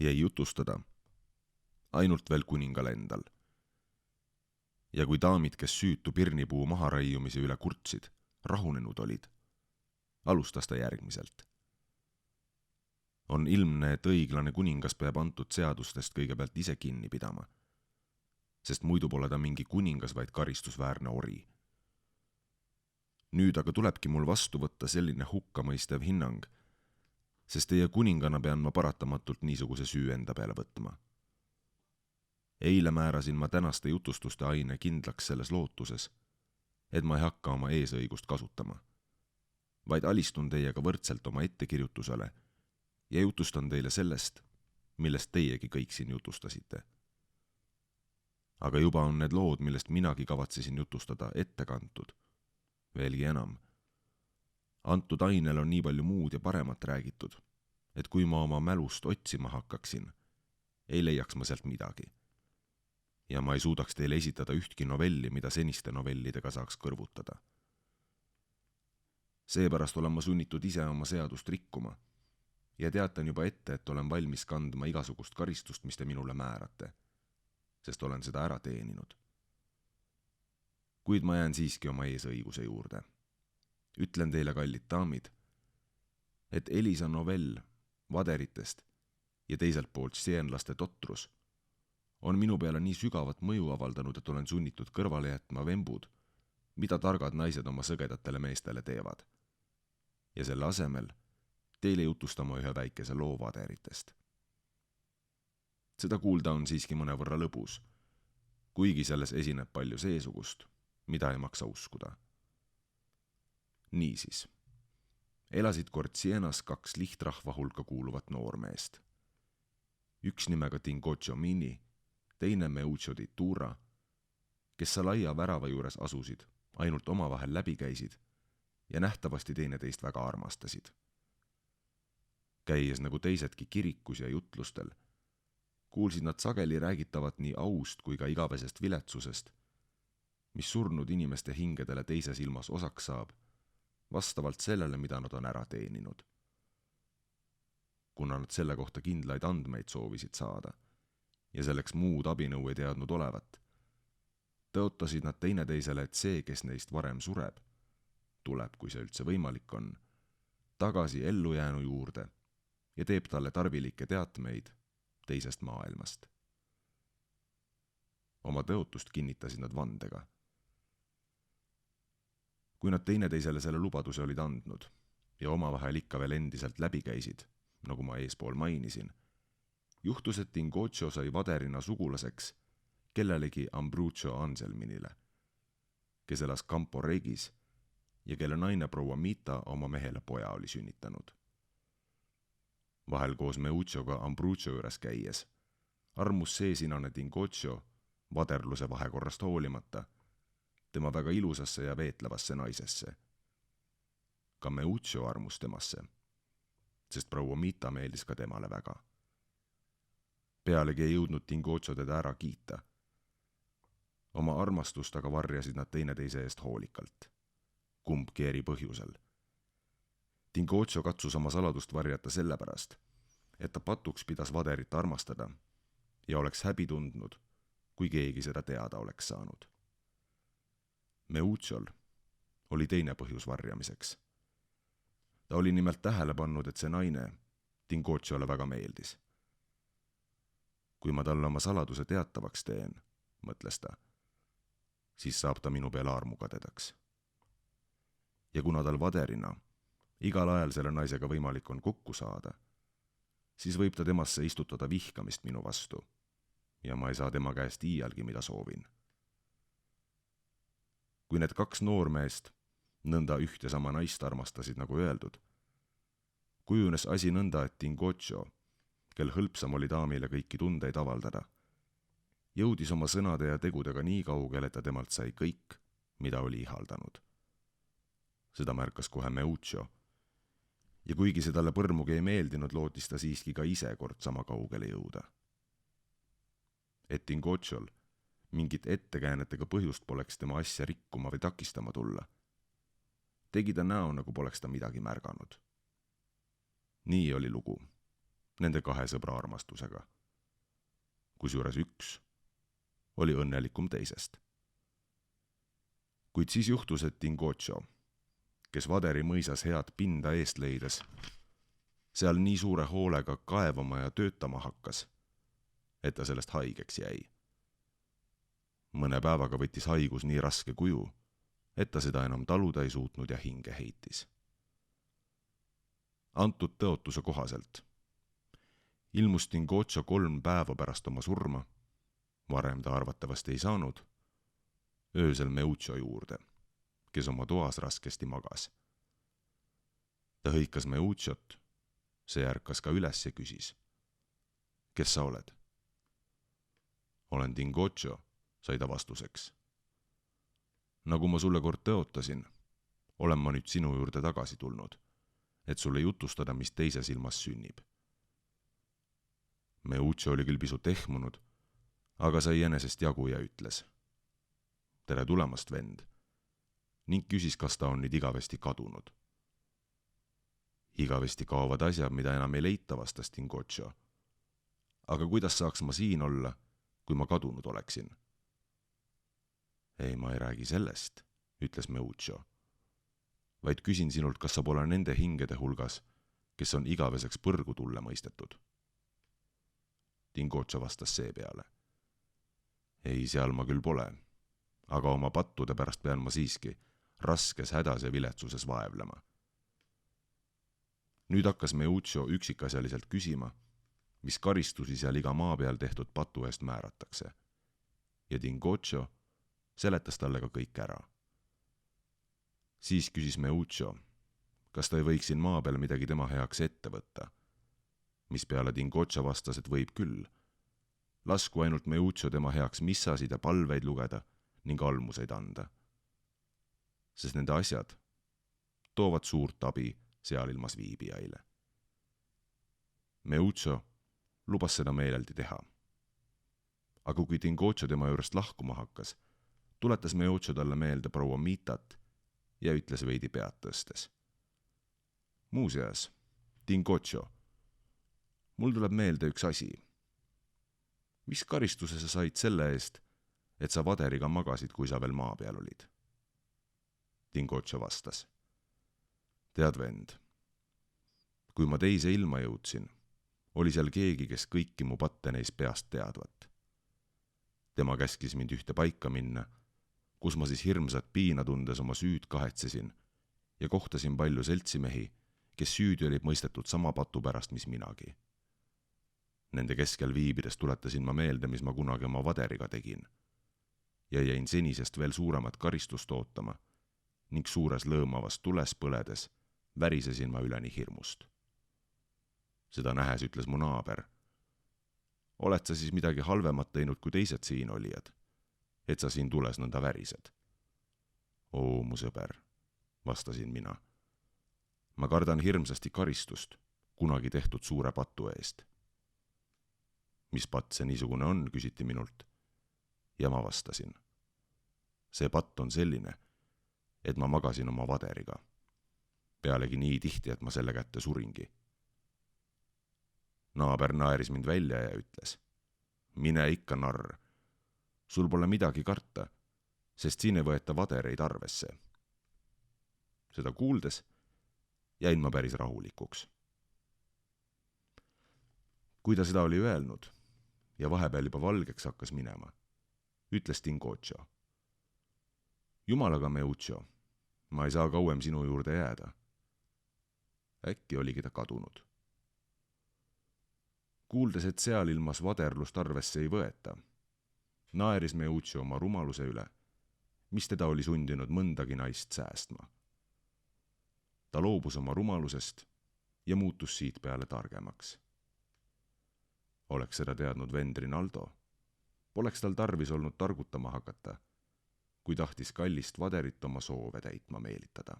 jäi jutustada ainult veel kuningal endal. Ja kui daamid, kes süütu pirnipuu maharaiumise üle kurtsid, rahunenud olid, alustas ta järgmiselt. On ilmne, et õiglane kuningas peab antud seadustest kõigepealt ise kinni pidama, sest muidu pole ta mingi kuningas, vaid karistusväärne ori. Nüüd aga tulebki mul vastu võtta selline hukkamõistev hinnang, sest teie kuningana pean ma paratamatult niisuguse süü enda peale võtma. Eile määrasin ma tänaste jutustuste aine kindlaks selles lootuses, et ma ei hakka oma eesõigust kasutama, vaid alistun teiega võrdselt oma ettekirjutusele ja jutustan teile sellest, millest teiegi kõik siin jutustasite. Aga juba on need lood, millest minagi kavatsesin jutustada, ette kantud. Veelgi enam. Antud ainel on nii palju muud ja paremat räägitud, et kui ma oma mälust otsima hakkaksin, ei leiaks ma sealt midagi. Ja ma ei suudaks teile esitada ühtki novelli, mida seniste novellidega saaks kõrvutada. Seepärast olen ma sunnitud ise oma seadust rikkuma ja teatan juba ette, et olen valmis kandma igasugust karistust, mis te minule määrate, sest olen seda ära teeninud. Kuid ma jään siiski oma eesõiguse juurde. Ütlen teile, kallid daamid, et Elisa novell vaderitest ja teiselt poolt sienlaste totrus on minu peale nii sügavat mõju avaldanud, et olen sunnitud kõrvale jätma vembud, mida targad naised oma sõgedatele meestele teevad. Ja selle asemel teile jutustama ühe väikese loo vaderitest. Seda kuulda on siiski mõnevõrra lõbus, kuigi selles esineb palju seesugust, mida ei maksa uskuda. Niisiis, elasid kord Sienas 2 lihtrahva hulka kuuluvat noormeest. Üks nimega Tingocho Mini, teine Meuccio di Tura, kes Salaia värava juures asusid, ainult omavahel läbi käisid ja nähtavasti teineteist väga armastasid. Käies nagu teisedki kirikus ja jutlustel, kuulsid nad sageli räägitavat nii aust kui ka igavesest viletsusest, mis surnud inimeste hingedele teises ilmas osaks saab, vastavalt sellele, mida nad on ära teeninud. Kuna nad selle kohta kindlaid andmeid soovisid saada ja selleks muud abinõu ei teadnud olevat, tõotasid nad teineteisele, et see, kes neist varem sureb, tuleb, kui see üldse võimalik on, tagasi ellujäänu juurde ja teeb talle tarvilikke teatmeid teisest maailmast. Oma tõotust kinnitasid nad vandega. Kui nad teineteisele selle lubaduse olid andnud ja omavahel ikka veel endiselt läbi käisid, nagu ma eespool mainisin, juhtus, et Tingocho sai vaderina sugulaseks kellelegi Ambruccio Anselminile, kes elas Campo Regis ja kelle naine proua Mita oma mehele poja oli sünnitanud. Vahel koos Meuccioga Ambruccio juures käies armus seesinane Tingocho vaderluse vahekorrast hoolimata tema väga ilusasse ja veetlevasse naisesse. Ka Meuccio armus temasse, sest proua Mita meeldis ka temale väga. Pealegi ei jõudnud Tingocho teda ära kiita. Oma armastust aga varjasid nad teineteise eest hoolikalt, kumbki eri põhjusel. Tingocho katsus oma saladust varjata sellepärast, et ta patuks pidas vaderit armastada ja oleks häbi tundnud, kui keegi seda teada oleks saanud. Meucciol oli teine põhjus varjamiseks. Ta oli nimelt tähele pannud, et see naine Tingochole väga meeldis. Kui ma talle oma saladuse teatavaks teen, mõtles ta, siis saab ta minu peale armukadedaks. Ja kuna tal vaderina igal ajal selle naisega võimalik on kokku saada, siis võib ta temasse istutada vihkamist minu vastu ja ma ei saa tema käest iialgi, mida soovin. Kui need 2 noormeest nõnda üht ja sama naist armastasid, nagu öeldud, kujunes asi nõnda, et Tingocho, kel hõlpsam oli daamile kõiki tundeid avaldada, jõudis oma sõnade ja tegudega nii kaugele, et ta temalt sai kõik, mida oli ihaldanud. Seda märkas kohe Meuccio, ja kuigi see talle põrmugi ei meeldinud, lootis ta siiski ka ise kord sama kaugele jõuda. Et Tingochol mingit ettekäänetega põhjust poleks tema asja rikkuma või takistama tulla, tegi ta näo, nagu poleks ta midagi märganud. Nii oli lugu. nende 2 sõbra armastusega. Kusjuures üks oli õnnelikum teisest. Kuid siis juhtus, et Tingocho, kes Vaderi mõisas head pinda eest leides, seal nii suure hoolega kaevama ja töötama hakkas, et ta sellest haigeks jäi. Mõne päevaga võttis haigus nii raske kuju, et ta seda enam taluda ei suutnud ja hinge heitis. Antud tõotuse kohaselt ilmus Tingocho 3 päeva pärast oma surma, varem ta arvatavasti ei saanud, öösel Meuccio juurde, kes oma toas raskesti magas. Ta hõikas Meucciot, see ärkas ka üles ja küsis. Kes sa oled? Olen Tingocho, sai ta vastuseks. Nagu ma sulle kord tõotasin, olen ma nüüd sinu juurde tagasi tulnud, et sulle jutustada, mis teises ilmas sünnib. Meuccio oli küll pisut ehmunud, aga sai enesest jagu ja ütles. Tere tulemast, vend, ning küsis, kas ta on nüüd igavesti kadunud. Igavesti kaovad asjad, mida enam ei leita, vastas Tingocho. Aga kuidas saaks ma siin olla, kui ma kadunud oleksin? Ei, ma ei räägi sellest, ütles Meuccio, vaid küsin sinult, kas sa pole nende hingede hulgas, kes on igaveseks põrgu tulle mõistetud. Tingocho vastas seepeale. Ei, seal ma küll pole, aga oma pattude pärast pean ma siiski raskes hädas ja viletsuses vaevlema. Nüüd hakkas Meuccio üksikasjaliselt küsima, mis karistusi seal iga maa peal tehtud patu eest määratakse. Ja Tingocho seletas talle ka kõik ära. Siis küsis Meuccio, kas ta ei võiks siin maa peal midagi tema heaks ette võtta, mis peale Tingocho vastas, et võib küll. Lasku ainult Meuccio tema heaks missasid ja palveid lugeda ning almuseid anda. Sest nende asjad toovad suurt abi seal ilmas viibijaile. Meuccio lubas seda meeleldi teha. Aga kui Tingocho tema juurest lahkuma hakkas, tuletas Meuccio talle meelde proua Mitat ja ütles veidi pead tõstes. Muuseas, Tingocho, mul tuleb meelde üks asi. Mis karistuse sa said selle eest, et sa Vaderiga magasid, kui sa veel maa peal olid? Tingocho vastas. Tead, vend, kui ma teise ilma jõudsin, oli seal keegi, kes kõiki mu patte neis peast teadvat. Tema käskis mind ühte paika minna, kus ma siis hirmsat piina tundes oma süüd kahetsesin ja kohtasin palju seltsimehi, kes süüdi olid mõistetud sama patu pärast, mis minagi. Nende keskel viibides tuletasin ma meelde, mis ma kunagi oma Vaderiga tegin ja jäin senisest veel suuremat karistust ootama ning suures lõõmavas tules põledes värisesin ma üleni hirmust. Seda nähes ütles mu naaber. Oled sa siis midagi halvemat teinud kui teised siin olijad, et sa siin tules nõnda värised? Oo, mu sõber, vastasin mina. Ma kardan hirmsasti karistust, kunagi tehtud suure patu eest. Mis patt see niisugune on, küsiti minult. Ja ma vastasin. See patt on selline, et ma magasin oma Vaderiga. Pealegi nii tihti, et ma selle kätte suringi. Naaber naeris mind välja ja ütles. Mine ikka, narr. Sul pole midagi karta, sest siin ei võeta Vadereid arvesse. Seda kuuldes jäin ma päris rahulikuks. Kui ta seda oli öelnud ja vahepeal juba valgeks hakkas minema, ütles Tingocho. Jumalaga, Meuccio, ma ei saa kauem sinu juurde jääda. Äkki oligi ta kadunud. Kuuldes, et seal ilmas vaderlust arvesse ei võeta, naeris Meuccio oma rumaluse üle, mis teda oli sundinud mõndagi naist säästma. Ta loobus oma rumalusest ja muutus siit peale targemaks. Oleks seda teadnud vend Rinaldo, poleks tal tarvis olnud targutama hakata, kui tahtis kallist Vaderit oma soove täitma meelitada.